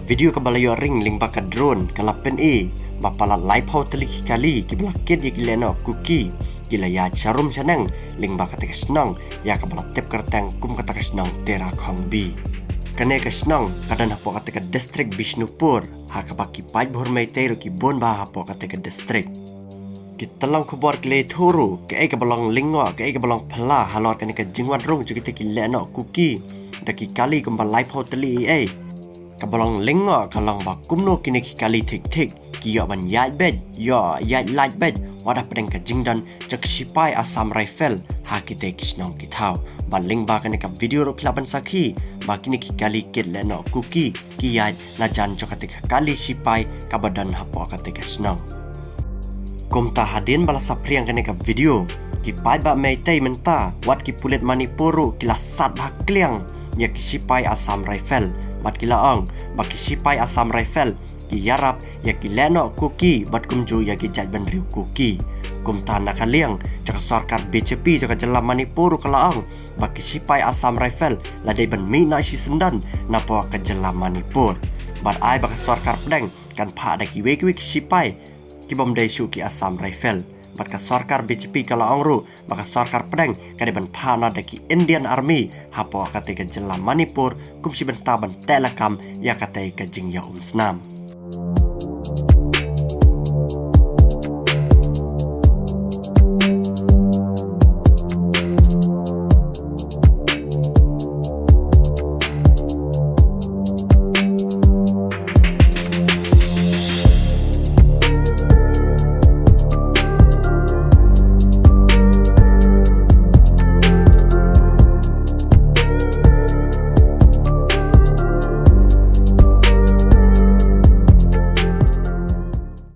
video kabalayo ring ling baka drone kalapen bapalat lai pau telik kali kiblaket ya lehnoh kuki gila ya charum chanang ling baka tekesnong ya kabalat tep kertang kum kata kesnong tera khongbi kane kesnong kadan hapo kata district Bishnupur ha kabaki pai bhormai teru ki bon ba hapo kata district kitalang khubor kle thuru ke kabalong lingwa ke kabalong phla halor kane ka jingwan rung jukite ki lehnoh kuki daki kali kumbal lai pau teli kabalong lingwa kalong ba kumno kini ki kali thik² ki yo ban iaid bed yo iaid lait bed wadah pedeng ka jingdan jak shipai Assam rifle ha kite kisnong kitau ba ling ba kane ka video ro klaban sakhi ba kini ki kali ket lehnoh kuki ki iaid najan jokate ka kali shipai ka badan hapo kate kisnong kumta hadin bala sapriang kane ka video ki pai ba meitai menta wat ki pulet manipuru kila sat ba kliang ya ki shipai Assam rifle bat kilaong baki shipai Assam rifle ki yarap ya ki lehnoh kuki bat kumju ya ki jaj ban riu kuki kumta nakaliang jaka sarkar BJP jaka jela manipuru kalaong baki shipai Assam rifle ladai ban mi na si sendan napa ka jela manipur bat ai baka sarkar pedang kan pha da ki wek shipai ki bom dai shu ki Assam rifle bat ka sarkar BJP kalaong ru baka sarkar pedang kade ban pha na da ki Indian Army hapo ka te ka jela manipur kum si ban taban telekam ya ka te ka jing ya snam